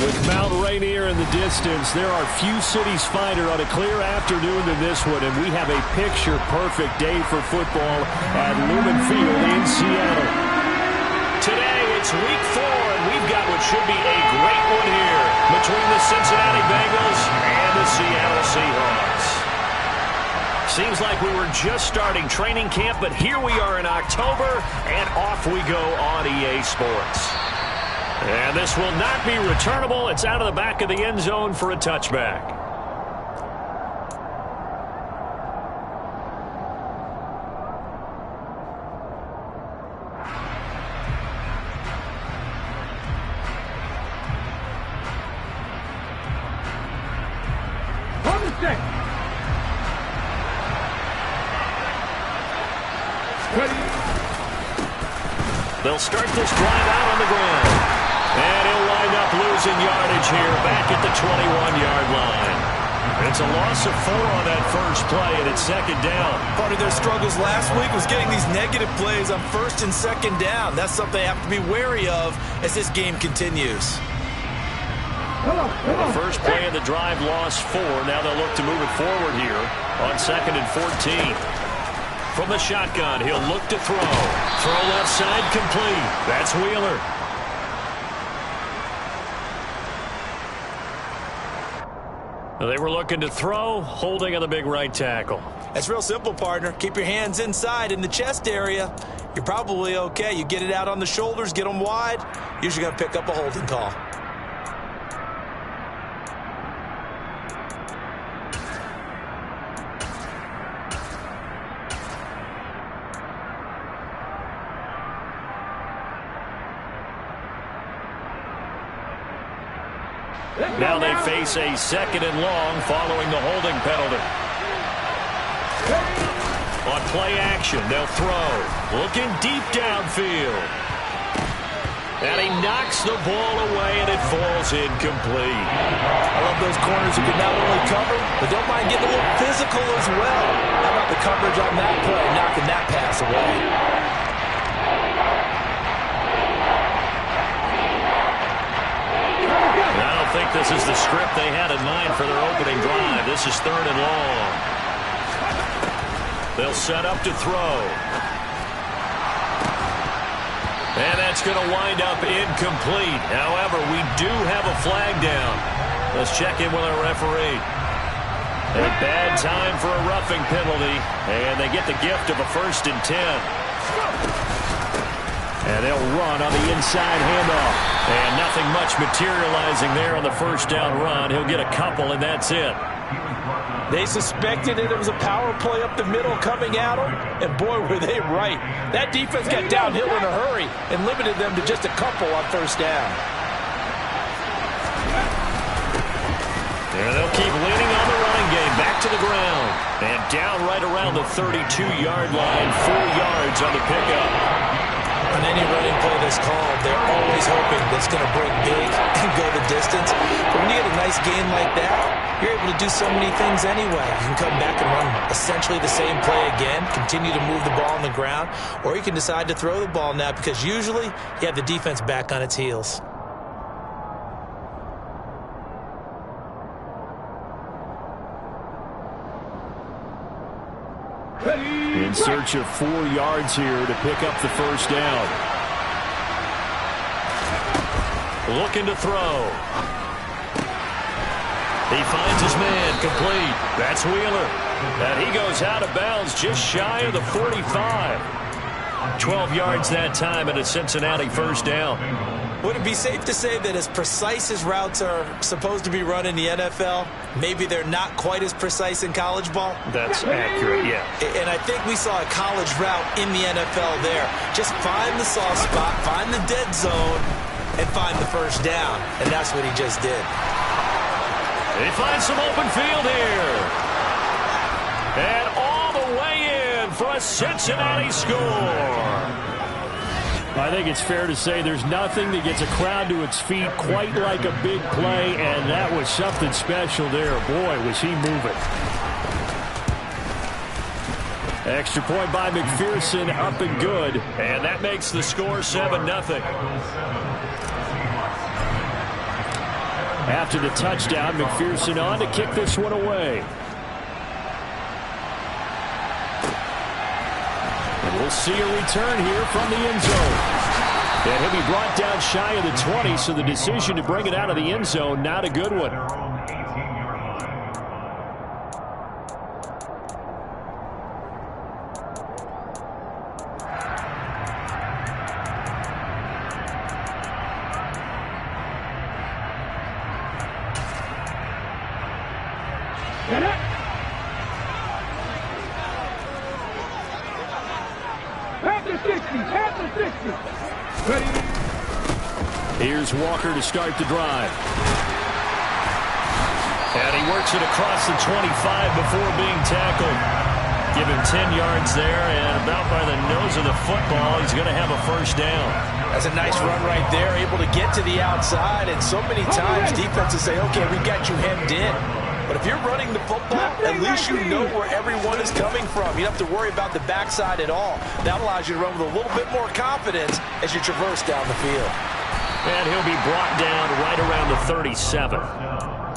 With Mount Rainier in the distance, there are few cities finer on a clear afternoon than this one, and we have a picture-perfect day for football at Lumen Field in Seattle. Today, it's Week 4, and we've got what should be a great one here between the Cincinnati Bengals and the Seattle Seahawks. Seems like we were just starting training camp, but here we are in October, and off we go on EA Sports. And this will not be returnable. It's out of the back of the end zone for a touchback. They'll start this drive out on the ground. And he'll wind up losing yardage here back at the 21-yard line. It's a loss of 4 on that first play, and it's second down. Part of their struggles last week was getting these negative plays on first and second down. That's something they have to be wary of as this game continues. The first play of the drive lost 4. Now they'll look to move it forward here on 2nd and 14. From the shotgun, he'll look to throw. Throw left side complete. That's Wheeler. They were looking to throw, holding on the big right tackle. That's real simple, partner. Keep your hands inside in the chest area. You're probably okay. You get it out on the shoulders, get them wide. Usually going to pick up a holding call. Now they face a 2nd and long following the holding penalty. On play action, they'll throw. Looking deep downfield. And he knocks the ball away, and it falls incomplete. I love those corners who can not only cover, but don't mind getting a little physical as well. How about the coverage on that play, knocking that pass away? I think this is the script they had in mind for their opening drive. This is 3rd and long. They'll set up to throw. And that's going to wind up incomplete. However, we do have a flag down. Let's check in with our referee. A bad time for a roughing penalty, and they get the gift of a 1st and 10. And they'll run on the inside handoff. And nothing much materializing there on the first down run. He'll get a couple, and that's it. They suspected that it was a power play up the middle coming at them, and boy, were they right. That defense got downhill in a hurry and limited them to just a couple on first down. And they'll keep leaning on the running game. Back to the ground. And down right around the 32-yard line. 4 yards on the pickup. On any running play that's called, they're always hoping that's going to break big and go the distance. But when you get a nice gain like that, you're able to do so many things anyway. You can come back and run essentially the same play again, continue to move the ball on the ground, or you can decide to throw the ball now because usually you have the defense back on its heels. In search of 4 yards here to pick up the first down. Looking to throw. He finds his man complete. That's Wheeler. And he goes out of bounds just shy of the 45. 12 yards that time and a Cincinnati first down. Would it be safe to say that as precise as routes are supposed to be run in the NFL, maybe they're not quite as precise in college ball? That's accurate, yeah. And I think we saw a college route in the NFL there. Just find the soft spot, find the dead zone, and find the first down. And that's what he just did. He finds some open field here. And all the way in for a Cincinnati score. I think it's fair to say there's nothing that gets a crowd to its feet quite like a big play, and that was something special there. Boy, was he moving. Extra point by McPherson, up and good, and that makes the score 7-0. After the touchdown, McPherson on to kick this one away. And we'll see a return here from the end zone. And he'll be brought down shy of the 20, so the decision to bring it out of the end zone, not a good one. Here's Walker to start the drive. And he works it across the 25 before being tackled. Give him 10 yards there, and about by the nose of the football, he's going to have a first down. That's a nice run right there, able to get to the outside, and so many times defenses say, okay, we got you hemmed in. But if you're running the football, at least you know where everyone is coming from. You don't have to worry about the backside at all. That allows you to run with a little bit more confidence as you traverse down the field. And he'll be brought down right around the 37.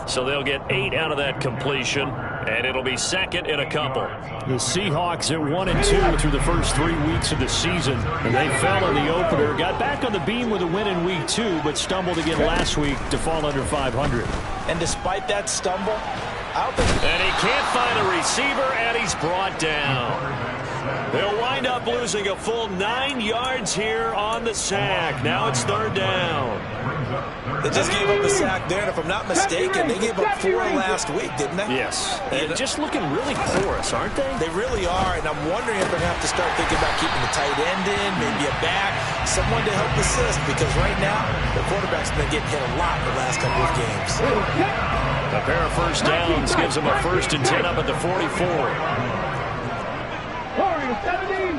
So they'll get 8 out of that completion, and it'll be second in a couple. The Seahawks at 1-2 through the first 3 weeks of the season, and they fell in the opener. Got back on the beam with a win in week 2, but stumbled again last week to fall under 500. And despite that stumble, and he can't find a receiver, and he's brought down. They'll wind up losing a full 9 yards here on the sack. Now it's third down. They just gave up a sack there, and if I'm not mistaken, they gave up 4 last week, didn't they? Yes. And just looking really porous, aren't they? They really are, and I'm wondering if they're going to have to start thinking about keeping the tight end in, maybe a back, someone to help assist, because right now, the quarterback's been getting hit a lot in the last couple of games. A pair of first downs gives them a 1st and 10 up at the 44. 17,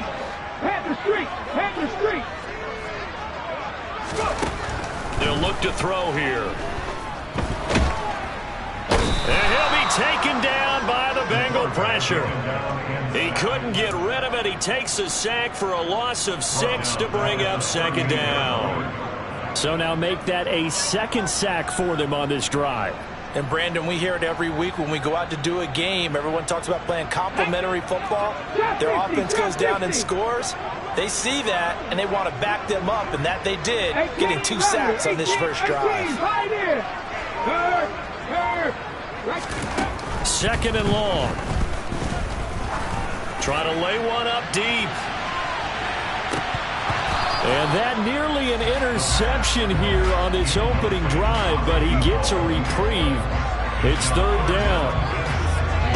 Panther Street. They'll look to throw here. And he'll be taken down by the Bengal pressure. He couldn't get rid of it. He takes a sack for a loss of 6 to bring up second down. So now make that a second sack for them on this drive. And, Brandon, we hear it every week when we go out to do a game. Everyone talks about playing complementary football. Their offense goes down and scores. They see that, and they want to back them up, and that they did, getting 2 sacks on this first drive. Second and long. Try to lay one up deep. And that nearly an interception here on this opening drive, but he gets a reprieve. It's third down.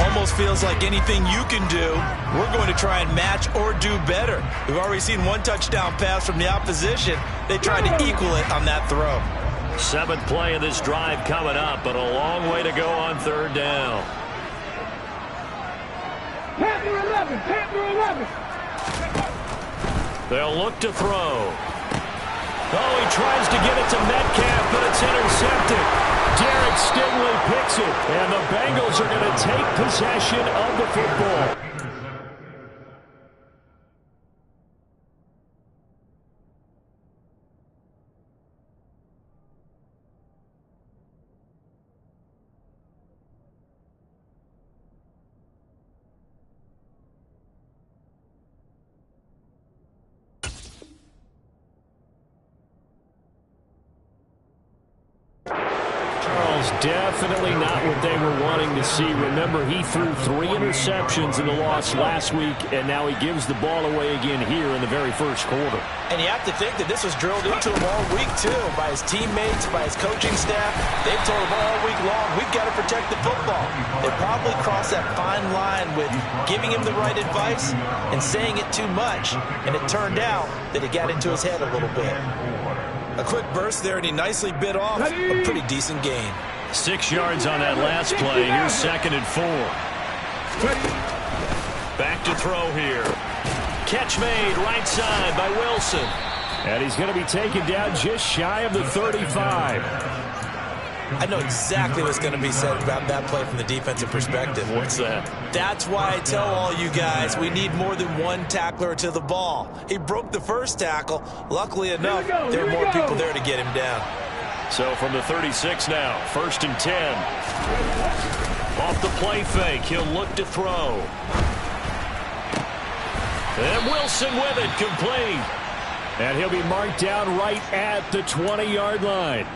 Almost feels like anything you can do, we're going to try and match or do better. We've already seen 1 touchdown pass from the opposition. They tried to equal it on that throw. 7th play of this drive coming up, but a long way to go on third down. Panther 11. They'll look to throw. Oh, he tries to get it to Metcalf, but it's intercepted. Derek Stingley picks it, and the Bengals are going to take possession of the football. Definitely not what they were wanting to see. Remember, he threw 3 interceptions in the loss last week, and now he gives the ball away again here in the very first quarter. And you have to think that this was drilled into him all week, too, by his teammates, by his coaching staff. They've told him all week long, we've got to protect the football. They probably crossed that fine line with giving him the right advice and saying it too much, and it turned out that it got into his head a little bit. A quick burst there, and he nicely bit off a pretty decent gain. 6 yards on that last play. Here's 2nd and 4. Back to throw here. Catch made right side by Wilson. And he's going to be taken down just shy of the 35. I know exactly what's going to be said about that play from the defensive perspective. What's that? That's why I tell all you guys we need more than 1 tackler to the ball. He broke the first tackle. Luckily enough, there were more people there to get him down. So from the 36 now, 1st and 10. Off the play fake, he'll look to throw. And Wilson with it, complete. And he'll be marked down right at the 20-yard line.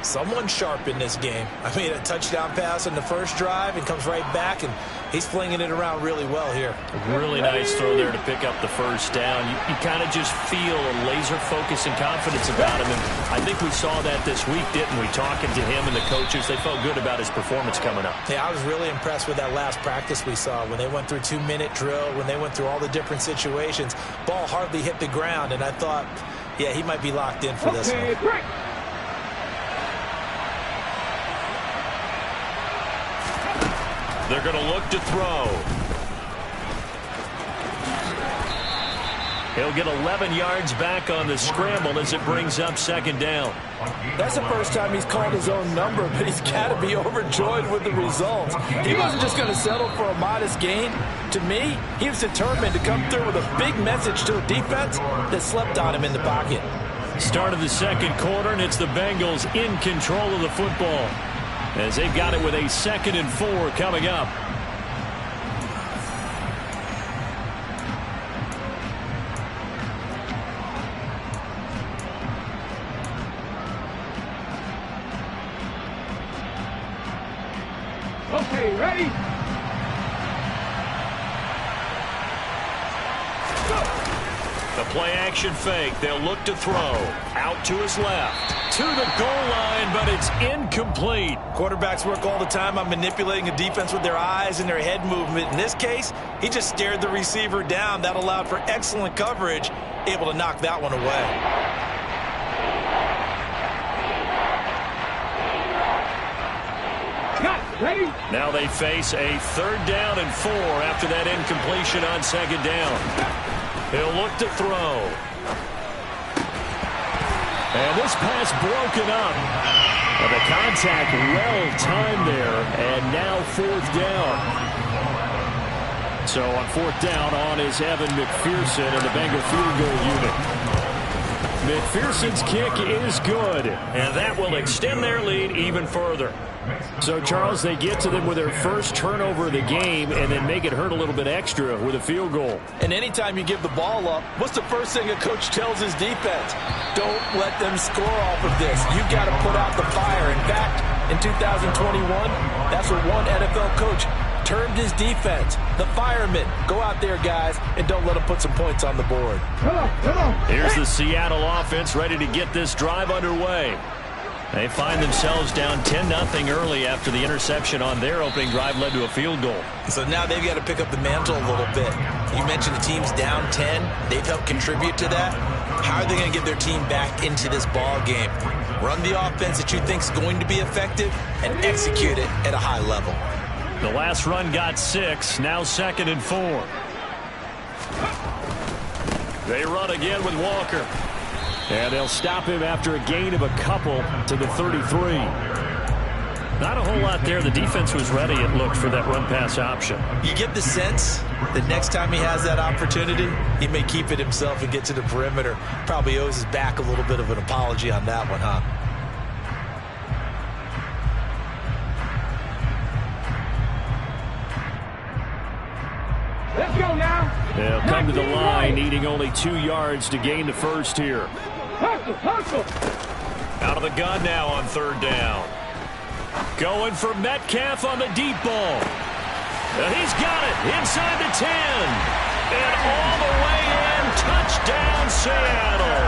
Someone sharp in this game. I mean, a touchdown pass on the first drive and comes right back, and he's flinging it around really well here. Really nice throw there to pick up the first down. You kind of just feel a laser focus and confidence about him, and I think we saw that this week, didn't we? Talking to him and the coaches, they felt good about his performance coming up. Yeah, I was really impressed with that last practice we saw when they went through 2-minute drill, when they went through all the different situations. Ball hardly hit the ground, and I thought, yeah, he might be locked in for this one. Great. They're going to look to throw. He'll get 11 yards back on the scramble as it brings up 2nd down. That's the first time he's called his own number, but he's got to be overjoyed with the results. He wasn't just going to settle for a modest gain. To me, he was determined to come through with a big message to a defense that slept on him in the pocket. Start of the 2nd quarter, and it's the Bengals in control of the football, as they've got it with a 2nd and 4 coming up. Okay, ready? The play action fake. They'll look to throw. Out to his left. To the goal line, but it's incomplete. Quarterbacks work all the time on manipulating a defense with their eyes and their head movement. In this case, he just stared the receiver down. That allowed for excellent coverage, able to knock that one away. Ready? Now they face a 3rd down and 4 after that incompletion on 2nd down. He'll look to throw. And this pass broken up. And the contact well timed there. And now 4th down. So on 4th down, on is Evan McPherson and the Bengal field goal unit. McPherson's kick is good, and that will extend their lead even further. So, Charles, they get to them with their first turnover of the game and then make it hurt a little bit extra with a field goal. And anytime you give the ball up, what's the first thing a coach tells his defense? Don't let them score off of this. You've got to put out the fire. In fact, in 2021, that's what one NFL coach termed his defense, the firemen. Go out there, guys, and don't let them put some points on the board. Come on. Here's the Seattle offense ready to get this drive underway. They find themselves down 10-0 early after the interception on their opening drive led to a field goal. So now they've got to pick up the mantle a little bit. You mentioned the team's down 10. They've helped contribute to that. How are they going to get their team back into this ball game? Run the offense that you think is going to be effective and execute it at a high level. The last run got 6, now 2nd and 4. They run again with Walker. And they'll stop him after a gain of a couple to the 33. Not a whole lot there. The defense was ready, it looked, for that run-pass option. You get the sense that next time he has that opportunity, he may keep it himself and get to the perimeter. Probably owes his back a little bit of an apology on that one, huh? Let's go now. They'll come to the line, needing only 2 yards to gain the first here. Hustle. Out of the gun now on 3rd down. Going for Metcalf on the deep ball. And he's got it inside the 10. And all the way in. Touchdown, Seattle.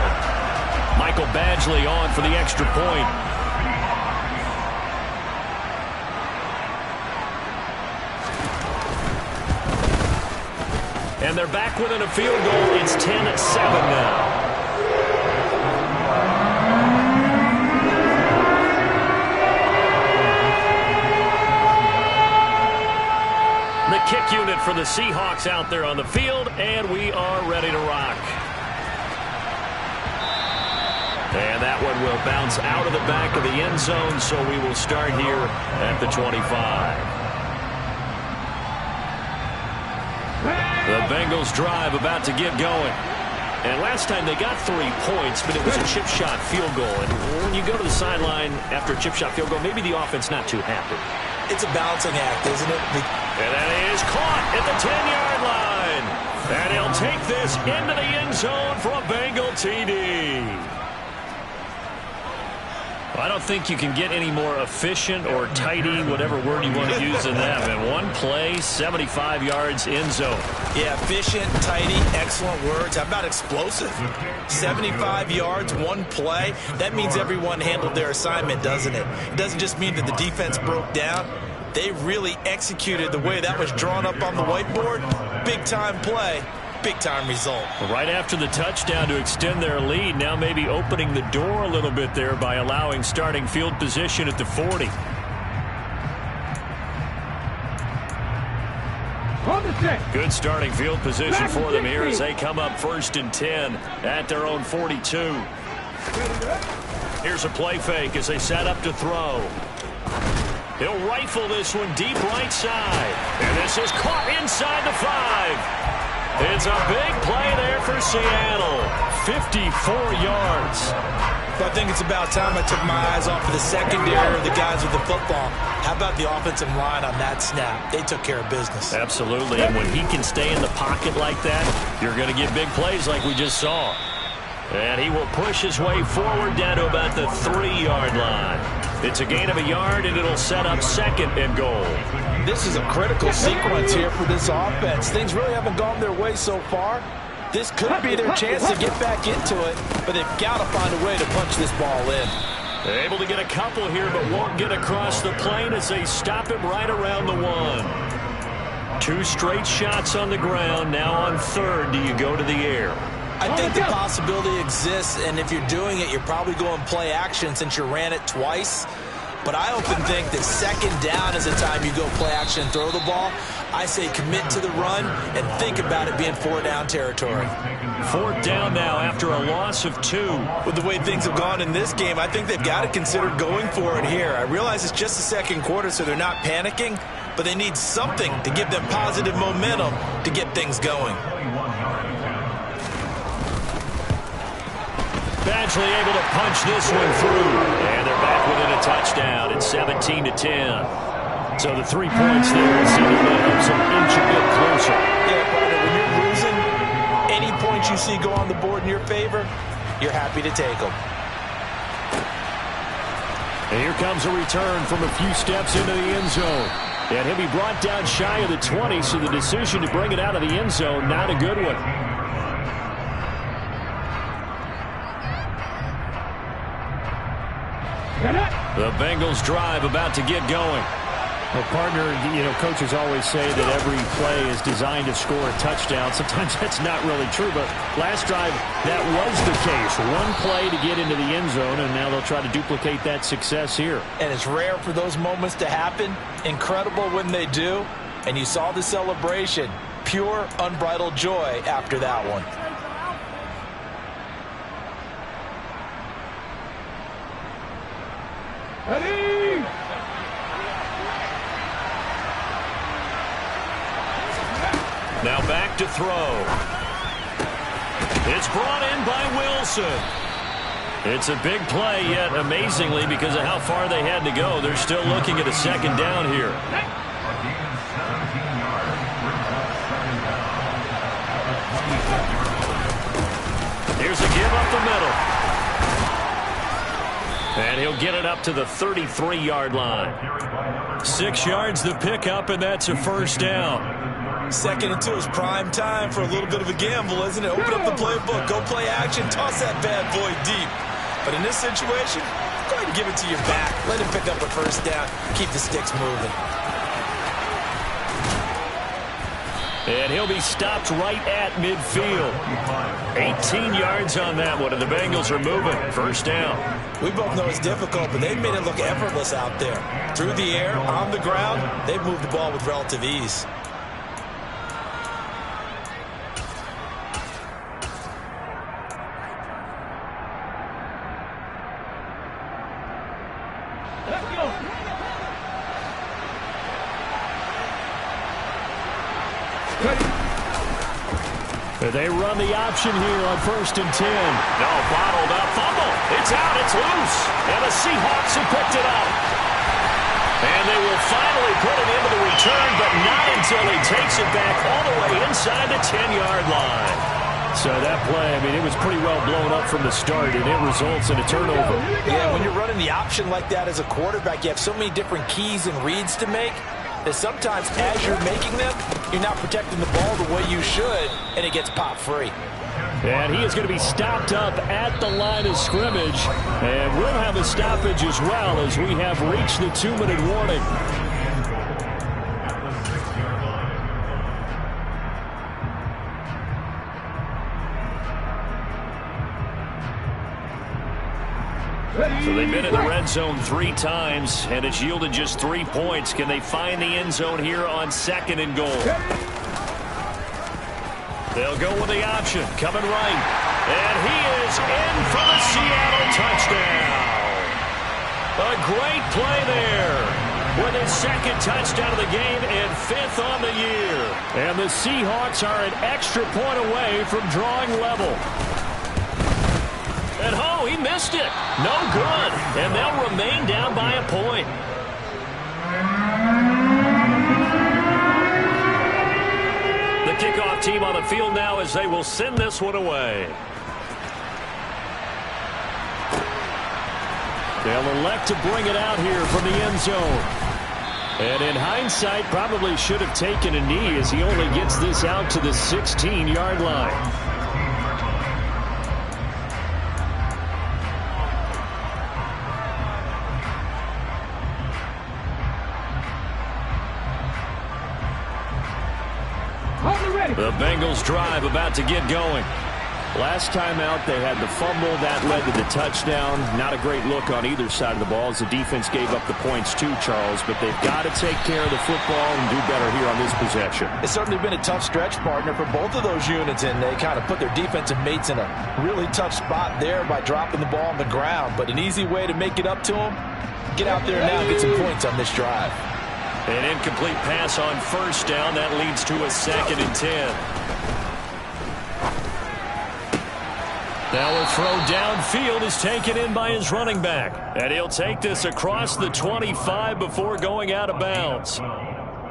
Michael Badgley on for the extra point. And they're back within a field goal. It's 10-7 now. The kick unit for the Seahawks out there on the field, and we are ready to rock. And that one will bounce out of the back of the end zone, so we will start here at the 25. The Bengals drive about to get going. And last time they got 3 points, but it was a chip shot field goal. And when you go to the sideline after a chip shot field goal, maybe the offense not too happy. It's a balancing act, isn't it? And that is caught at the 10-yard line. And he'll take this into the end zone for a Bengal TD. I don't think you can get any more efficient or tidy, whatever word you want to use in that. And one play, 75 yards end zone. Yeah, efficient, tidy, excellent words. How about explosive? 75 yards, one play. That means everyone handled their assignment, doesn't it? It doesn't just mean that the defense broke down. They really executed the way that was drawn up on the whiteboard. Big-time play. Big-time result. Right after the touchdown to extend their lead, now maybe opening the door a little bit there by allowing starting field position at the 40. Good starting field position for them here as they come up 1st and 10 at their own 42. Here's a play fake as they set up to throw. He'll rifle this one deep right side. And this is caught inside the 5. It's a big play there for Seattle. 54 yards. But I think it's about time I took my eyes off of the secondary or the guys with the football. How about the offensive line on that snap? They took care of business. Absolutely. And when he can stay in the pocket like that, you're going to get big plays like we just saw. And he will push his way forward down to about the 3-yard line. It's a gain of a yard, and it'll set up 2nd and goal. This is a critical sequence here for this offense. Things really haven't gone their way so far. This could be their chance to get back into it, but they've got to find a way to punch this ball in. They're able to get a couple here, but won't get across the plane as they stop him right around the 1. 2 straight shots on the ground. Now on 3rd, do you go to the air? I think the possibility exists, and if you're doing it, you're probably going play action since you ran it twice. But I often think that 2nd down is the time you go play action and throw the ball. I say commit to the run and think about it being 4-down territory. 4th down now after a loss of 2. With the way things have gone in this game, I think they've got to consider going for it here. I realize it's just the 2nd quarter, so they're not panicking, but they need something to give them positive momentum to get things going. Badgley able to punch this one through. And they're back within a touchdown. It's 17-10. So the 3 points there seem to help them inch a bit closer. Yeah, partner, when you're losing, any points you see go on the board in your favor, you're happy to take them. And here comes a return from a few steps into the end zone. And he'll be brought down shy of the 20, so the decision to bring it out of the end zone, not a good one. The Bengals drive about to get going. Well, partner, coaches always say that every play is designed to score a touchdown. Sometimes that's not really true, but last drive, that was the case. One play to get into the end zone, and now they'll try to duplicate that success here. And it's rare for those moments to happen. Incredible when they do. And you saw the celebration. Pure, unbridled joy after that one. Ready? Now back to throw. It's brought in by Wilson. It's a big play, yet amazingly, because of how far they had to go, they're still looking at a 2nd down here. Here's a give up the middle. And he'll get it up to the 33-yard line. 6 yards the pickup, and that's a 1st down. 2nd and 2 is prime time for a little bit of a gamble, isn't it? Open up the playbook, go play action, toss that bad boy deep. But in this situation, go ahead and give it to your back. Let him pick up a 1st down. Keep the sticks moving. And he'll be stopped right at midfield. 18 yards on that one, and the Bengals are moving. 1st down. We both know it's difficult, but they've made it look effortless out there. Through the air, on the ground, they've moved the ball with relative ease. Let's go. They run the option here on 1st and 10. No, bottled up. Fumble. It's out. It's loose. And the Seahawks have picked it up. And they will finally put it into the return, but not until he takes it back all the way inside the 10-yard line. So that play, I mean, it was pretty well blown up from the start, and it results in a turnover. Yeah, when you're running the option like that as a quarterback, you have so many different keys and reads to make that sometimes as you're making them, you're not protecting the ball the way you should, and it gets popped free. And he is going to be stopped up at the line of scrimmage, and we'll have a stoppage as well as we have reached the 2-minute warning. So they've been in the red zone 3 times, and it's yielded just 3 points. Can they find the end zone here on 2nd and goal? They'll go with the option, coming right. And he is in for the Seattle touchdown. A great play there with his 2nd touchdown of the game and 5th on the year. And the Seahawks are an extra point away from drawing level. And oh, he missed it. No good. And they'll remain down by a point. The kickoff team on the field now as they will send this one away. They'll elect to bring it out here from the end zone. And in hindsight, probably should have taken a knee as he only gets this out to the 16-yard line. The Bengals drive about to get going. Last time out, they had the fumble. That led to the touchdown. Not a great look on either side of the ball as the defense gave up the points too, Charles. But they've got to take care of the football and do better here on this possession. It's certainly been a tough stretch, partner, for both of those units, and they kind of put their defensive mates in a really tough spot there by dropping the ball on the ground. But an easy way to make it up to them, get out there now and get some points on this drive. An incomplete pass on 1st down. That leads to a 2nd and 10. Now a throw downfield is taken in by his running back. And he'll take this across the 25 before going out of bounds.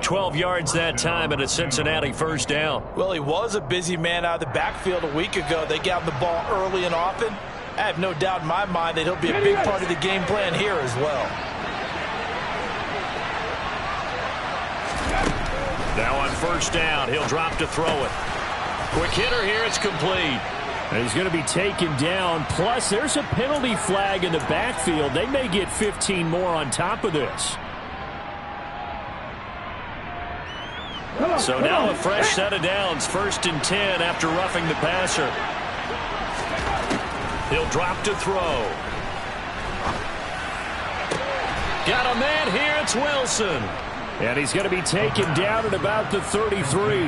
12 yards that time and a Cincinnati 1st down. Well, he was a busy man out of the backfield a week ago. They got the ball early and often. I have no doubt in my mind that he'll be a big part of the game plan here as well. Now on 1st down, he'll drop to throw it. Quick hitter here, it's complete. And he's going to be taken down. Plus, there's a penalty flag in the backfield. They may get 15 more on top of this. So now a fresh set of downs. 1st and 10 after roughing the passer. He'll drop to throw. Got a man here. It's Wilson. And he's going to be taken down at about the 33.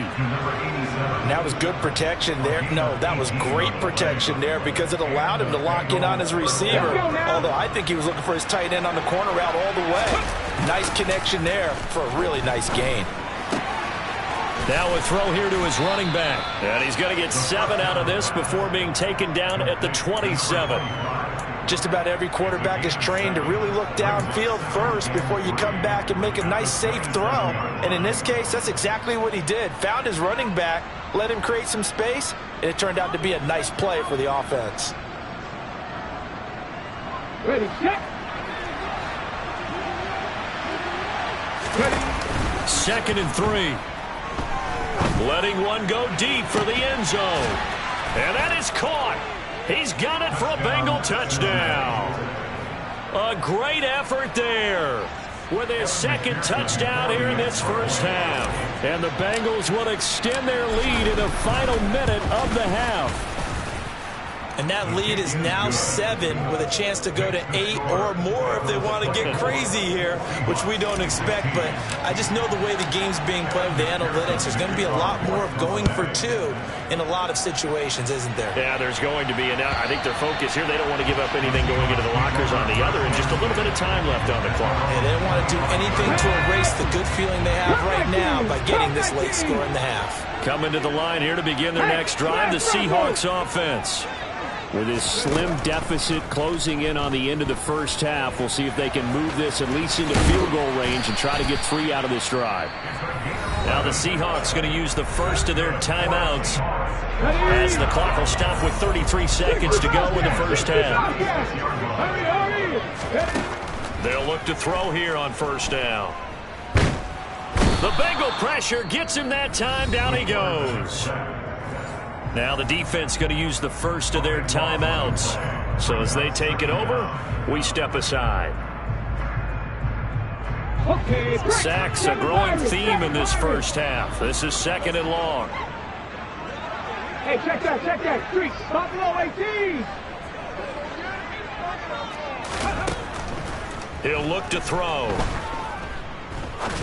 That was good protection there. No, that was great protection there because it allowed him to lock in on his receiver. Although I think he was looking for his tight end on the corner route all the way. Nice connection there for a really nice gain. Now a throw here to his running back. And he's going to get 7 out of this before being taken down at the 27. Just about every quarterback is trained to really look downfield first before you come back and make a nice, safe throw. And in this case, that's exactly what he did. Found his running back, let him create some space, and it turned out to be a nice play for the offense. Ready, set. Ready. 2nd and 3. Letting one go deep for the end zone. And that is caught. He's got it for a Bengal touchdown. A great effort there with his 2nd touchdown here in this 1st half. And the Bengals will extend their lead in the final minute of the half. And that lead is now 7 with a chance to go to 8 or more if they want to get crazy here, which we don't expect. But I just know the way the game's being played with the analytics, there's going to be a lot more of going for 2 in a lot of situations, isn't there? Yeah, there's going to be. And I think their focus here, they don't want to give up anything going into the lockers on the other, and just a little bit of time left on the clock. And they don't want to do anything to erase the good feeling they have right now by getting this late score in the half. Coming to the line here to begin their next drive, the Seahawks offense. With his slim deficit closing in on the end of the first half, we'll see if they can move this at least into field goal range and try to get 3 out of this drive. Now the Seahawks going to use the first of their timeouts as the clock will stop with 33 seconds to go in the first half. They'll look to throw here on first down. The Bengal pressure gets him that time. Down he goes. Now the defense going to use the first of their timeouts. So as they take it over, we step aside. Sacks a growing theme in this first half. This is 2nd and long. Hey, check that. Street, Buffalo 18. He'll look to throw.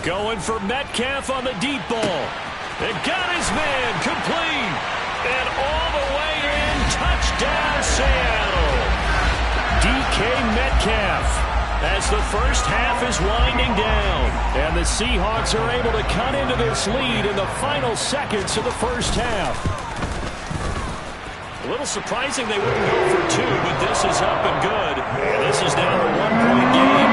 Going for Metcalf on the deep ball. And got his man complete. And all the way in, touchdown Seattle. DK Metcalf as the first half is winding down. And the Seahawks are able to cut into this lead in the final seconds of the first half. A little surprising they wouldn't go for 2, but this is up and good. And this is now a 1-point game.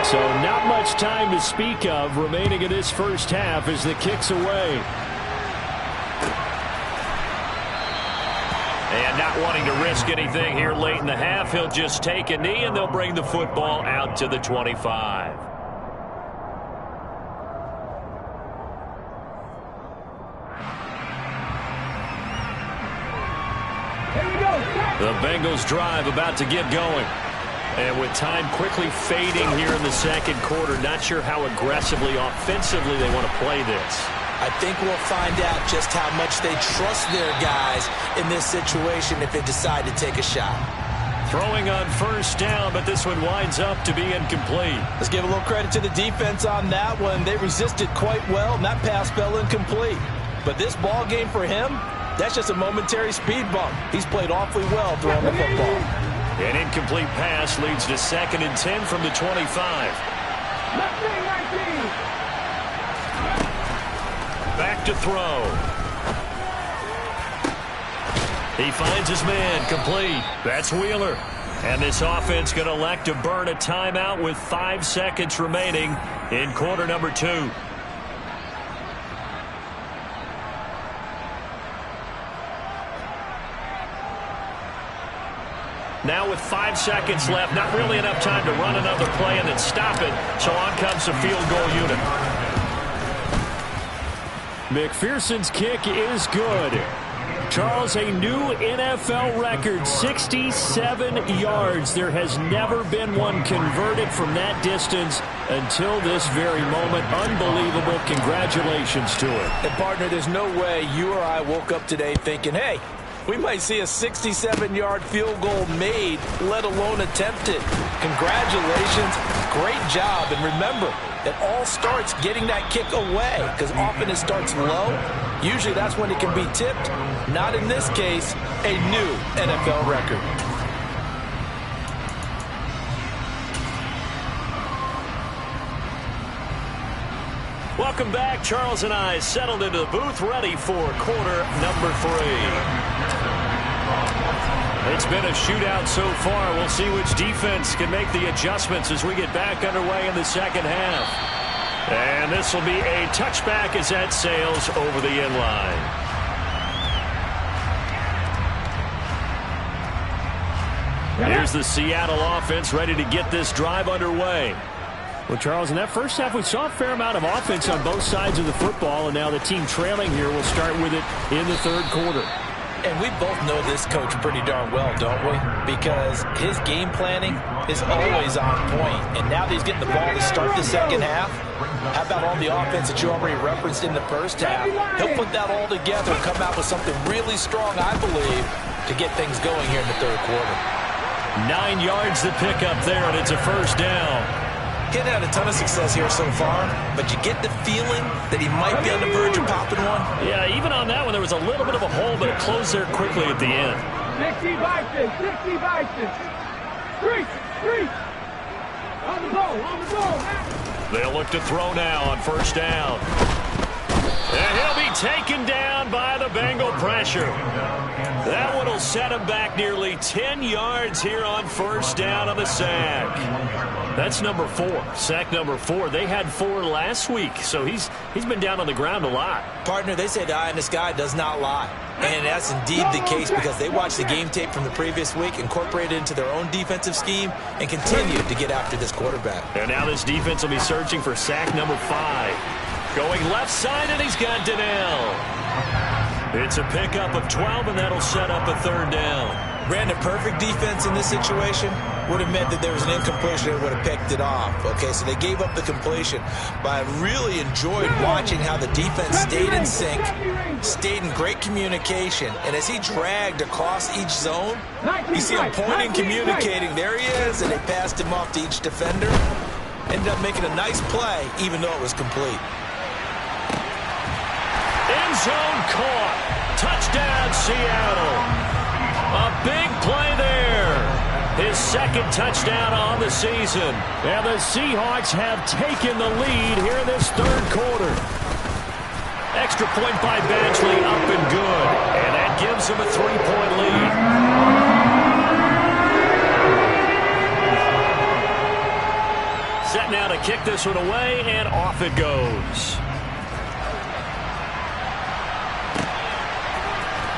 So not much time to speak of remaining in this first half as the kick's away. And not wanting to risk anything here late in the half, he'll just take a knee and they'll bring the football out to the 25. The Bengals drive about to get going. And with time quickly fading here in the second quarter, not sure how aggressively, offensively they want to play this. I think we'll find out just how much they trust their guys in this situation if they decide to take a shot. Throwing on first down, but this one winds up to be incomplete. Let's give a little credit to the defense on that one. They resisted quite well, and that pass fell incomplete. But this ball game for him, that's just a momentary speed bump. He's played awfully well throwing the football. An incomplete pass leads to 2nd and 10 from the 25. Back to throw. He finds his man complete. That's Wheeler. And this offense going to elect to burn a timeout with 5 seconds remaining in quarter number 2. Now with 5 seconds left, not really enough time to run another play and then stop it. So on comes the field goal unit. McPherson's kick is good. Charles, a new NFL record, 67 yards. There has never been one converted from that distance until this very moment. Unbelievable. Congratulations to it. And, partner, there's no way you or I woke up today thinking, hey, we might see a 67-yard field goal made, let alone attempted. Congratulations. Great job. And remember, it all starts getting that kick away because often it starts low. Usually that's when it can be tipped. Not in this case, a new NFL record. Welcome back. Charles and I settled into the booth, ready for quarter number 3. It's been a shootout so far. We'll see which defense can make the adjustments as we get back underway in the second half. And this will be a touchback as that sails over the end line. Here's the Seattle offense ready to get this drive underway. Well, Charles, in that first half, we saw a fair amount of offense on both sides of the football, and now the team trailing here will start with it in the third quarter. And we both know this coach pretty darn well, don't we? Because his game planning is always on point. And now that he's getting the ball to start the second half, how about all the offense that you already referenced in the first half? He'll put that all together and come out with something really strong, I believe, to get things going here in the third quarter. 9 yards to pick up there, and it's a first down. He's had a ton of success here so far, but you get the feeling that he might be on the verge of popping one. Yeah, even on that one, there was a little bit of a hole, but it closed there quickly at the end. 60 Vikings, 60 Vikings. Three. On the goal, man. They'll look to throw now on first down. And he'll be taken down by the Bengal pressure. That one will set him back nearly 10 yards here on first down on the sack. That's number 4, sack number 4. They had 4 last week, so he's been down on the ground a lot. Partner, they say the eye in the sky does not lie. And that's indeed the case because they watched the game tape from the previous week, incorporated it into their own defensive scheme, and continued to get after this quarterback. And now this defense will be searching for sack number 5. Going left side, and he's got Donnell. It's a pickup of 12, and that'll set up a third down. Brandon, perfect defense in this situation would have meant that there was an incompletion and would have picked it off. Okay, so they gave up the completion. But I really enjoyed watching how the defense stayed in sync, stayed in great communication. And as he dragged across each zone, you see him pointing, communicating. There he is, and they passed him off to each defender. Ended up making a nice play, even though it was complete. End zone caught. Touchdown, Seattle. A big play there. His second touchdown on the season. And the Seahawks have taken the lead here in this third quarter. Extra point by Badgley, up and good. And that gives them a 3-point lead. Set now to kick this one away, and off it goes.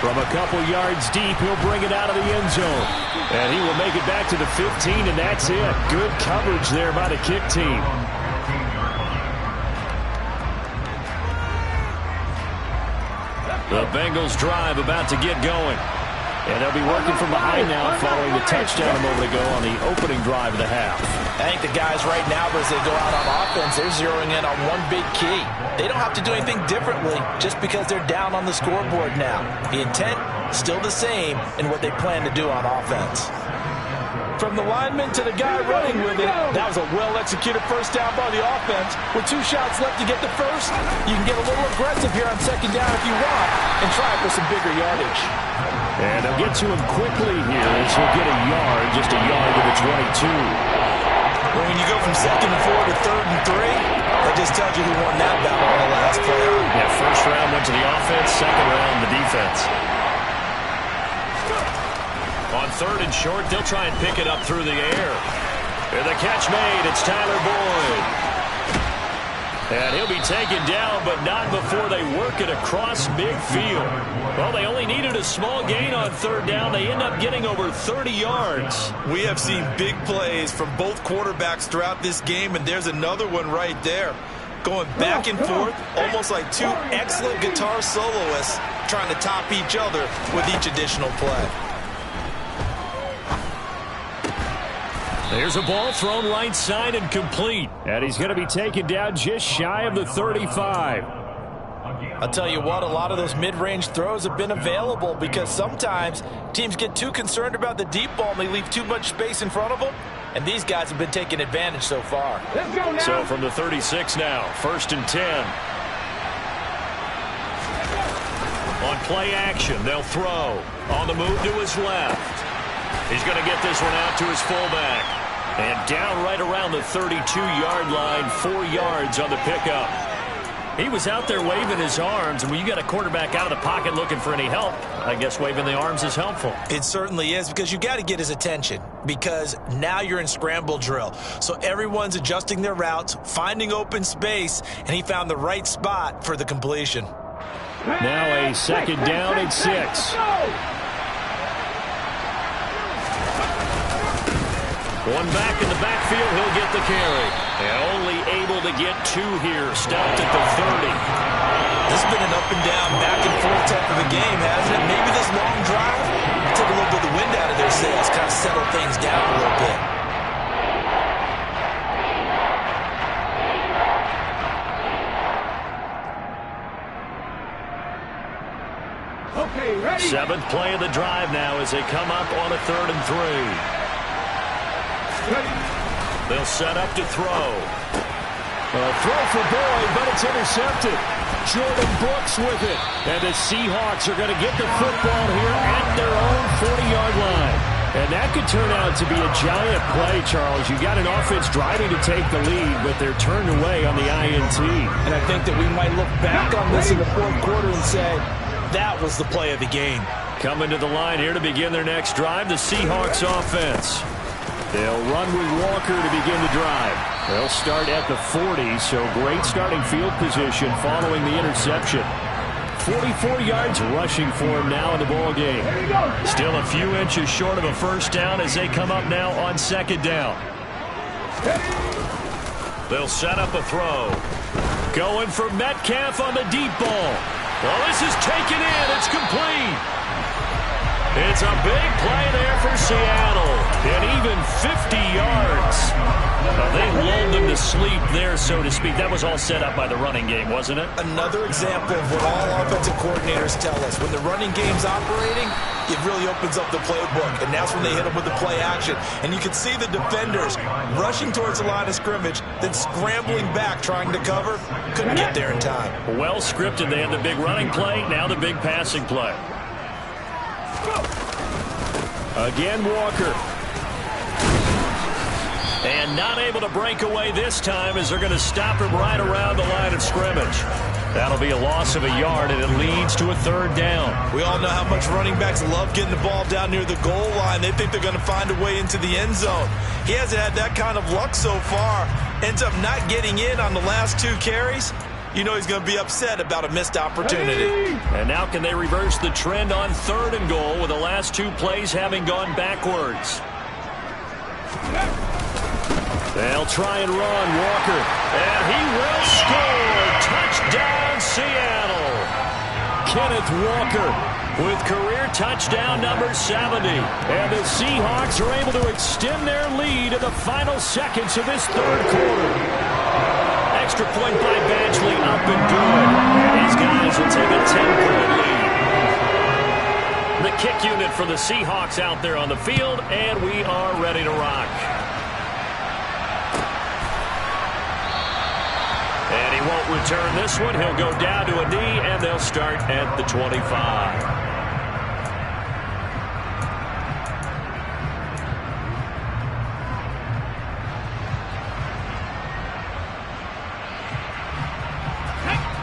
From a couple yards deep, he'll bring it out of the end zone. And he will make it back to the 15, and that's it. Good coverage there by the kick team. The Bengals drive about to get going. And they'll be working from behind now following the touchdown a moment ago on the opening drive of the half. I think the guys right now, as they go out on offense, they're zeroing in on one big key. They don't have to do anything differently just because they're down on the scoreboard now. The intent, still the same in what they plan to do on offense. From the lineman to the guy running with it, that was a well-executed first down by the offense. With 2 shots left to get the first, you can get a little aggressive here on second down if you want and try for some bigger yardage. And they'll get to him quickly here as he'll get a yard, just a yard to the 22. Well, when you go from 2nd and 4 to 3rd and 3, that just tells you who won that battle on the last play. Yeah, first round went to the offense, second round the defense. On 3rd and short, they'll try and pick it up through the air. And the catch made, it's Tyler Boyd. And he'll be taken down, but not before they work it across midfield. Well, they only needed a small gain on 3rd down. They end up getting over 30 yards. We have seen big plays from both quarterbacks throughout this game, and there's another one right there. Going back and forth, almost like 2 excellent guitar soloists trying to top each other with each additional play. There's a ball thrown right side and complete. And he's going to be taken down just shy of the 35. I'll tell you what, a lot of those mid-range throws have been available because sometimes teams get too concerned about the deep ball and they leave too much space in front of them. And these guys have been taking advantage so far. Let's go now. So from the 36 now, 1st and 10. On play action, they'll throw. On the move to his left. He's going to get this one out to his fullback. And down right around the 32-yard line, 4 yards on the pickup. He was out there waving his arms, and when you got a quarterback out of the pocket looking for any help, I guess waving the arms is helpful. It certainly is, because you got to get his attention, because now you're in scramble drill. So everyone's adjusting their routes, finding open space, and he found the right spot for the completion. Now a 2nd down and 6. One back in the backfield, he'll get the carry. And only able to get 2 here. Stopped at the 30. This has been an up and down, back and forth type of a game, hasn't it? Maybe this long drive took a little bit of the wind out of their sails, kind of settled things down a little bit. Okay, ready? 7th play of the drive now as they come up on a 3rd and 3. Ready? They'll set up to throw. A throw for Boyd, but it's intercepted. Jordan Brooks with it. And the Seahawks are going to get the football here at their own 40-yard line. And that could turn out to be a giant play, Charles. You got an offense driving to take the lead, but they're turned away on the INT. And I think that we might look back on this in the 4th quarter and say, that was the play of the game. Coming to the line here to begin their next drive, the Seahawks offense. They'll run with Walker to begin the drive. They'll start at the 40, so great starting field position following the interception. 44 yards rushing for him now in the ball game. Still a few inches short of a first down as they come up now on 2nd down. They'll set up a throw. Going for Metcalf on the deep ball. Well, this is taken in. It's complete. It's a big play there for Seattle. And even 50 yards. They lulled them to sleep there, so to speak. That was all set up by the running game, wasn't it? Another example of what all offensive coordinators tell us. When the running game's operating, it really opens up the playbook. And that's when they hit them with the play action. And you can see the defenders rushing towards the line of scrimmage, then scrambling back, trying to cover. Couldn't get there in time. Well scripted. They had the big running play, now the big passing play. Again, Walker. And not able to break away this time as they're going to stop him right around the line of scrimmage. That'll be a loss of a yard, and it leads to a 3rd down. We all know how much running backs love getting the ball down near the goal line. They think they're going to find a way into the end zone. He hasn't had that kind of luck so far. Ends up not getting in on the last 2 carries. You know he's going to be upset about a missed opportunity. And now can they reverse the trend on 3rd and goal with the last 2 plays having gone backwards? They'll try and run Walker. And he will score. Touchdown, Seattle. Kenneth Walker with career touchdown number 70. And the Seahawks are able to extend their lead in the final seconds of this 3rd quarter. Extra point by Badgley, up and good. And these guys will take a 10-point lead. The kick unit for the Seahawks out there on the field, and we are ready to rock. And he won't return this one. He'll go down to a knee, and they'll start at the 25.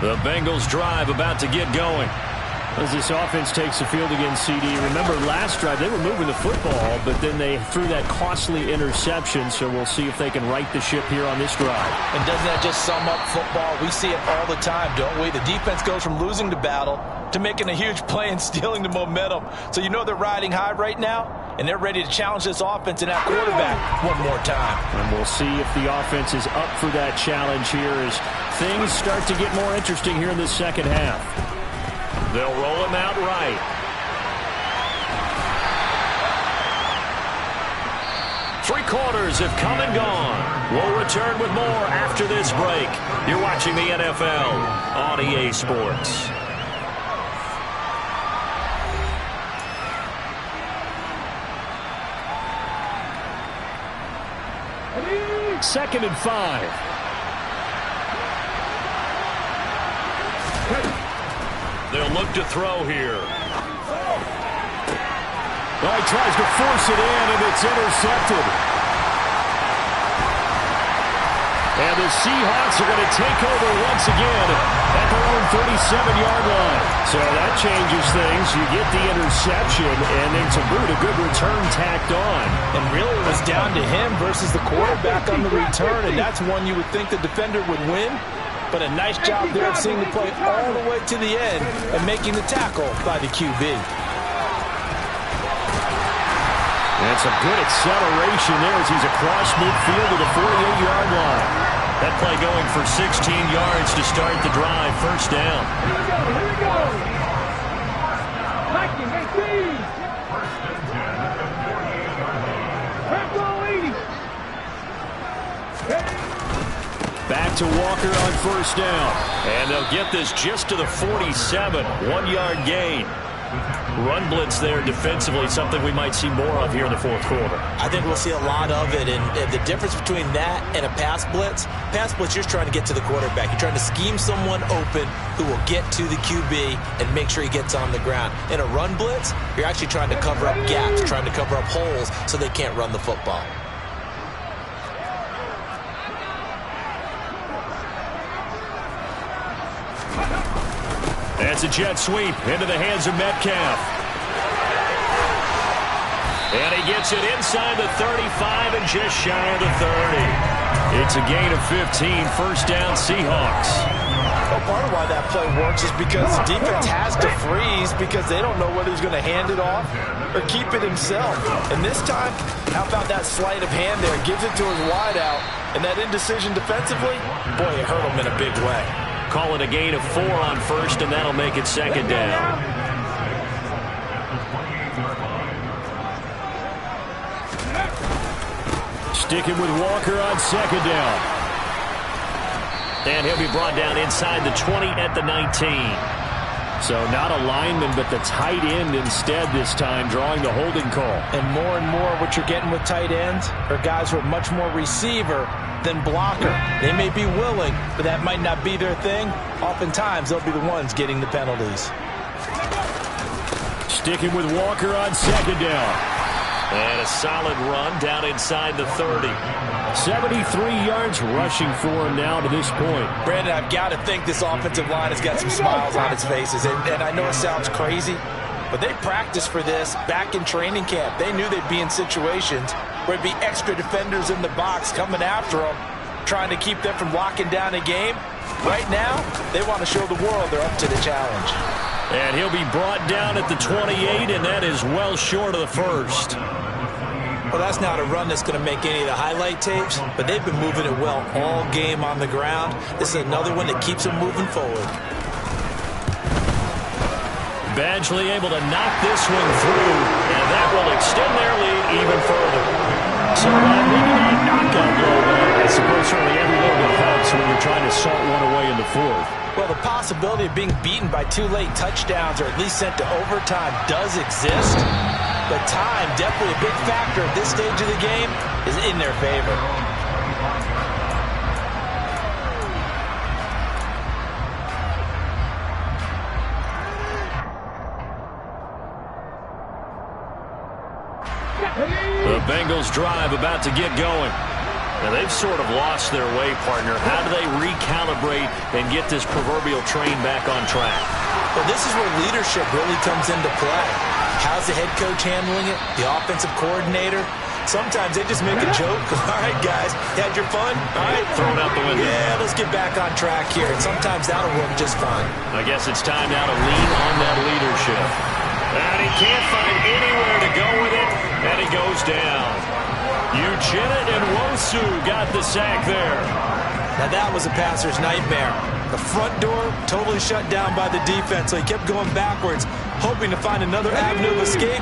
The Bengals drive about to get going. As this offense takes the field against CD, remember last drive they were moving the football, but then they threw that costly interception, so we'll see if they can right the ship here on this drive. And doesn't that just sum up football? We see it all the time, don't we? The defense goes from losing the battle to making a huge play and stealing the momentum. So you know they're riding high right now, and they're ready to challenge this offense and that quarterback one more time. And we'll see if the offense is up for that challenge here as things start to get more interesting here in the 2nd half. They'll roll him out right. Three quarters have come and gone. We'll return with more after this break. You're watching the NFL on EA Sports. Second and 5. They'll look to throw here. Well, he tries to force it in, and it's intercepted. And the Seahawks are going to take over once again at their own 37-yard line. So that changes things. You get the interception, and then to boot, a good return tacked on. And really it was down to him versus the quarterback on the return, and that's one you would think the defender would win. But a nice job there of seeing the play all the way to the end and making the tackle by the QB. And And some good acceleration there as he's across midfield to the 48-yard line. That play going for 16 yards to start the drive. First down. Here we go. Mikey, hey, please. Back to Walker on first down. And they'll get this just to the 47. 1-yard gain. Run blitz there defensively, something we might see more of here in the fourth quarter. I think we'll see a lot of it, and the difference between that and a pass blitz, you're just trying to get to the quarterback. You're trying to scheme someone open who will get to the QB and make sure he gets on the ground. In a run blitz, you're actually trying to cover up gaps, trying to cover up holes so they can't run the football. That's a jet sweep into the hands of Metcalf. And he gets it inside the 35 and just shy of the 30. It's a gain of 15, first down Seahawks. Well, part of why that play works is because the defense has to freeze because they don't know whether he's going to hand it off or keep it himself. And this time, how about that sleight of hand there? Gives it to his wideout. And that indecision defensively, boy, it hurt him in a big way. Call it a gain of 4 on first, and that'll make it second down. Sticking with Walker on second down. And he'll be brought down inside the 20 at the 19. So not a lineman, but the tight end instead this time, drawing the holding call. And more what you're getting with tight ends are guys who are much more receiver than blocker. They may be willing, but that might not be their thing. Oftentimes, they'll be the ones getting the penalties. Sticking with Walker on second down. And a solid run down inside the 30. 73 yards rushing for him now to this point. Brandon, I've got to think this offensive line has got some smiles on its faces. And I know it sounds crazy, but they practiced for this back in training camp. They knew they'd be in situations where it'd be extra defenders in the box coming after them, trying to keep them from locking down a game. Right now, they want to show the world they're up to the challenge. And he'll be brought down at the 28, and that is well short of the first. Well, that's not a run that's going to make any of the highlight tapes, but they've been moving it well all game on the ground. This is another one that keeps them moving forward. Badgley able to knock this one through, and that will extend their lead even further. So maybe not a knockout blow, but I suppose certainly every little bit helps when you're trying to salt one away in the fourth. Well, the possibility of being beaten by 2 late touchdowns or at least sent to overtime does exist, but time, definitely a big factor at this stage of the game, is in their favor. The Bengals drive about to get going. Now, they've sort of lost their way, partner. How do they recalibrate and get this proverbial train back on track? Well, this is where leadership really comes into play. How's the head coach handling it? The offensive coordinator? Sometimes they just make a joke. All right, guys, you had your fun? All right, throw it out the window. Yeah, let's get back on track here. And sometimes that'll work just fine. I guess it's time now to lean on that leadership. And he can't find anywhere to go with it, and he goes down. Uchenna and Wosu got the sack there. Now that was a passer's nightmare. The front door totally shut down by the defense, so he kept going backwards, hoping to find another avenue of escape.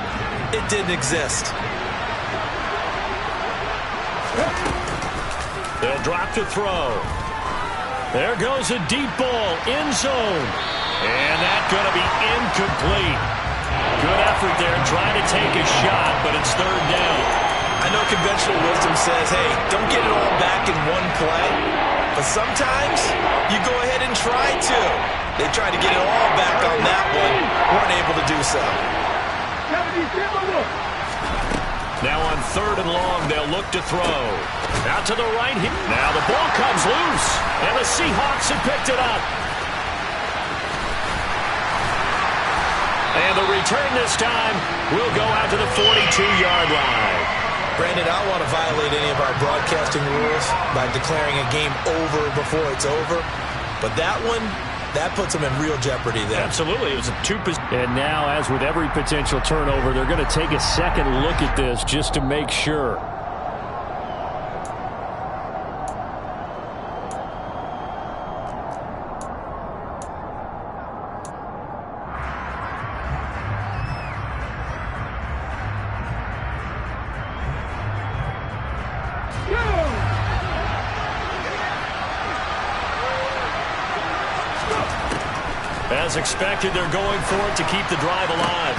It didn't exist. They'll drop to throw. There goes a deep ball, end zone. And that's going to be incomplete. Good effort there, trying to take a shot, but it's third down. I know conventional wisdom says, hey, don't get it all back in one play. But sometimes you go ahead and try to. They tried to get it all back on that one. Weren't able to do so. Now on third and long, they'll look to throw. Out to the right here. Now the ball comes loose. And the Seahawks have picked it up. And the return this time will go out to the 42-yard line. Brandon, I don't want to violate any of our broadcasting rules by declaring a game over before it's over. But that one That puts them in real jeopardy there. Absolutely. It was a two-position. And now, as with every potential turnover, they're going to take a second look at this just to make sure. As expected, they're going for it to keep the drive alive.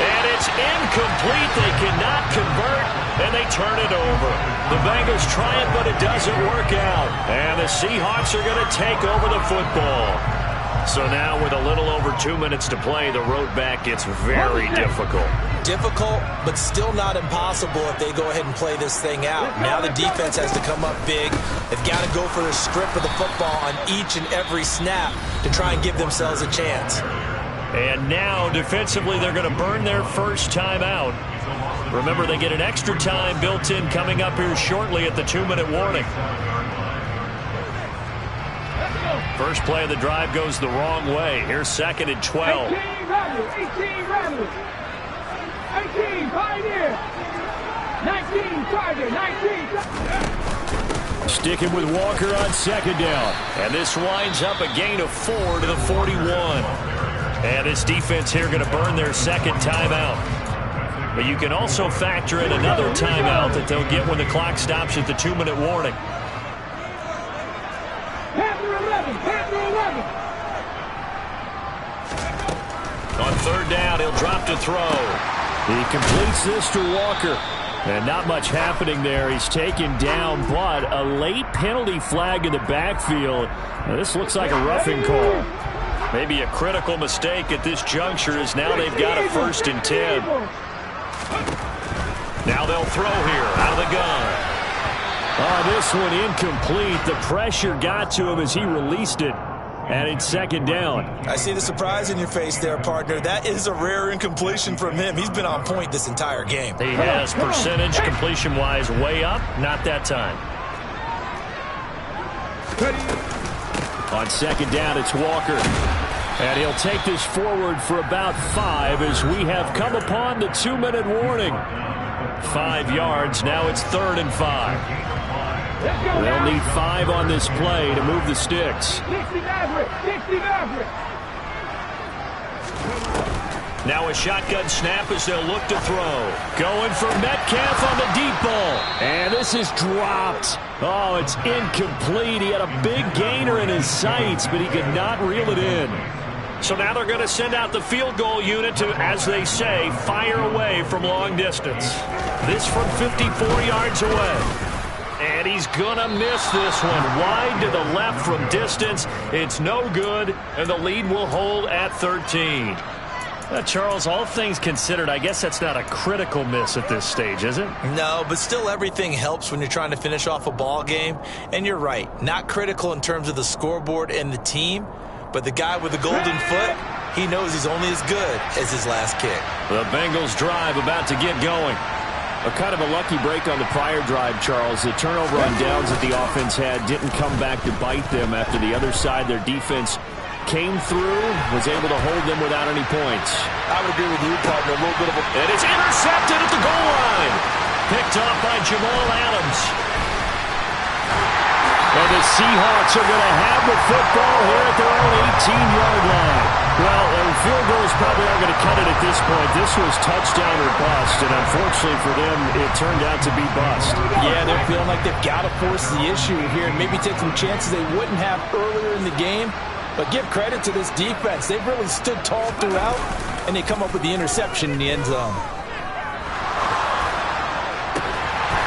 And it's incomplete. They cannot convert, and they turn it over. The Bengals try it, but it doesn't work out. And the Seahawks are going to take over the football. So now with a little over 2 minutes to play, the road back gets very difficult. Difficult, but still not impossible if they go ahead and play this thing out. Now the defense has to come up big. They've got to go for the script of the football on each and every snap to try and give themselves a chance. And now, defensively, they're going to burn their first time out. Remember, they get an extra time built in coming up here shortly at the 2-minute warning. First play of the drive goes the wrong way. Here's 2nd and 12. 18 Rebels. 18 Pioneer. 19 Tiger. 19. Sticking with Walker on 2nd down. And this winds up a gain of 4 to the 41. And this defense here going to burn their second timeout. But you can also factor in another timeout that they'll get when the clock stops at the 2-minute warning. Panther 11. On 3rd down, he'll drop to throw. He completes this to Walker. And not much happening there. He's taken down, but a late penalty flag in the backfield. Now, this looks like a roughing call. Maybe a critical mistake at this juncture as now they've got a 1st and 10. Now they'll throw here out of the gun. Oh, this one incomplete. The pressure got to him as he released it. And it's 2nd down. I see the surprise in your face there, partner. That is a rare incompletion from him. He's been on point this entire game. He has percentage completion-wise way up. Not that time. On 2nd down, it's Walker. And he'll take this forward for about 5 as we have come upon the 2-minute warning. 5 yards. Now it's 3rd and 5. They'll need 5 on this play to move the sticks. 60 Maverick. Now a shotgun snap as they'll look to throw. Going for Metcalf on the deep ball. And this is dropped. Oh, it's incomplete. He had a big gainer in his sights, but he could not reel it in. So now they're going to send out the field goal unit to, as they say, fire away from long distance. This from 54 yards away. And he's going to miss this one. Wide to the left from distance. It's no good, and the lead will hold at 13. Charles, all things considered, I guess that's not a critical miss at this stage, is it? No, but still everything helps when you're trying to finish off a ball game. And you're right, not critical in terms of the scoreboard and the team, but the guy with the golden foot, he knows he's only as good as his last kick. The Bengals drive about to get going. A kind of a lucky break on the prior drive, Charles. The turnover on downs that the offense had didn't come back to bite them after the other side. Their defense came through, was able to hold them without any points. I would agree with you, partner. A little bit of a... And it's intercepted at the goal line. Picked off by Jamal Adams. And the Seahawks are going to have the football here at their own 18-yard line. Well, field goals probably aren't going to cut it at this point. This was touchdown or bust, and unfortunately for them, it turned out to be bust. Yeah, they're feeling like they've got to force the issue here and maybe take some chances they wouldn't have earlier in the game. But give credit to this defense. They've really stood tall throughout, and they come up with the interception in the end zone.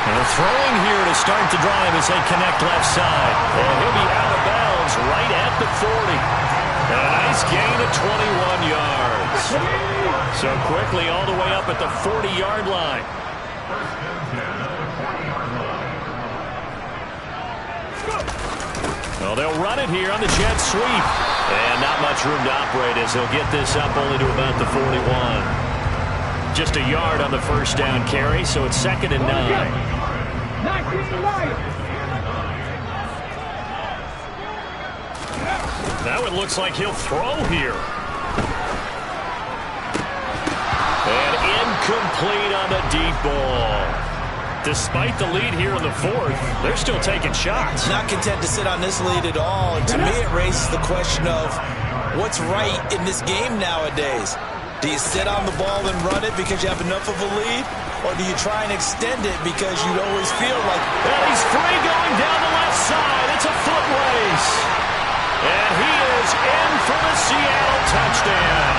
And they're throwing here to start the drive as they connect left side. And he'll be out of bounds right at the 40. And a nice gain of 21 yards. So quickly all the way up at the 40-yard line. Well, they'll run it here on the jet sweep. And not much room to operate as they'll get this up only to about the 41. Just a yard on the first down carry, so it's 2nd and 9. 19 Lions. That it looks like he'll throw here. And incomplete on the deep ball. Despite the lead here in the fourth, they're still taking shots. Not content to sit on this lead at all. And to me, it raises the question of what's right in this game nowadays. Do you sit on the ball and run it because you have enough of a lead? Or do you try and extend it because you always feel like... And he's free going down the left side. It's a foot race. And he is in for the Seattle touchdown.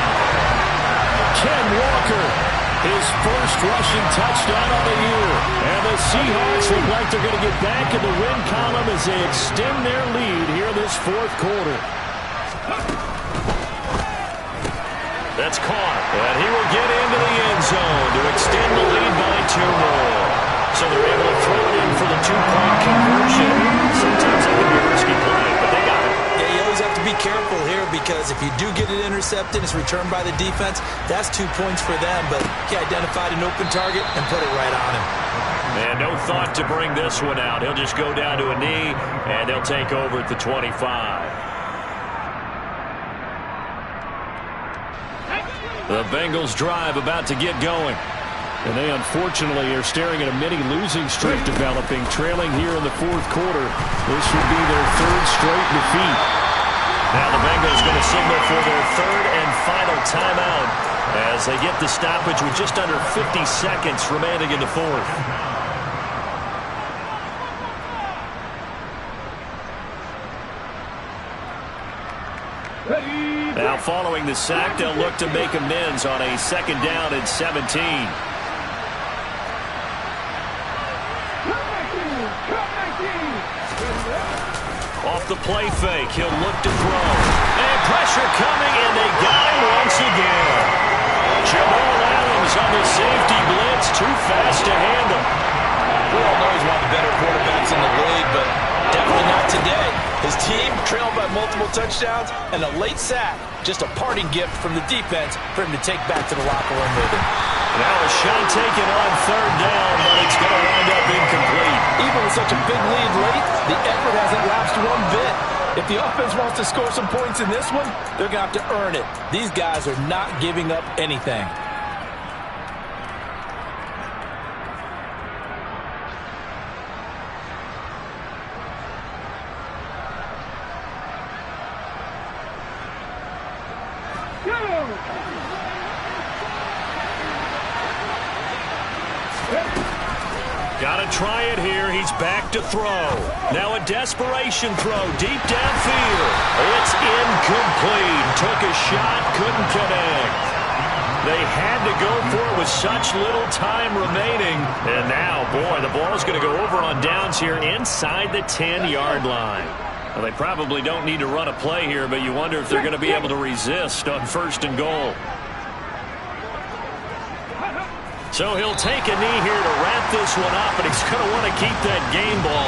Ken Walker, his first rushing touchdown of the year. And the Seahawks look like they're going to get back in the win column as they extend their lead here in this fourth quarter. That's caught, and he will get into the end zone to extend the lead by 2 more. So they're able to throw it in for the 2-point conversion. Sometimes that can be a risky play, but they got it. Yeah, you always have to be careful here because if you do get it intercepted, it's returned by the defense, that's 2 points for them. But he identified an open target and put it right on him. And no thought to bring this one out. He'll just go down to a knee, and they'll take over at the 25. The Bengals drive about to get going. And they unfortunately are staring at a mini losing streak developing, trailing here in the fourth quarter. This would be their 3rd straight defeat. Now the Bengals going to signal for their 3rd and final timeout as they get the stoppage with just under 50 seconds remaining in the fourth. Now following the sack, they'll look to make amends on a 2nd down and 17. Off the play fake, he'll look to throw. And pressure coming, and they got him once again. Jamal Adams on the safety blitz, too fast to handle. We all know he's one of the better quarterbacks in the league, but definitely not today. His team trailed by multiple touchdowns, and a late sack, just a parting gift from the defense for him to take back to the locker room with him. Now a shot taken on 3rd down, but it's going to wind up incomplete. Even with such a big lead late, the effort hasn't lapsed one bit. If the offense wants to score some points in this one, they're going to have to earn it. These guys are not giving up anything. Got to try it here. He's back to throw. Now a desperation throw deep downfield. It's incomplete. Took a shot, couldn't connect. They had to go for it with such little time remaining. And now, boy, the ball's going to go over on downs here inside the 10-yard line. Well, they probably don't need to run a play here, but you wonder if they're going to be able to resist on 1st and goal. So he'll take a knee here to wrap this one up, and he's going to want to keep that game ball.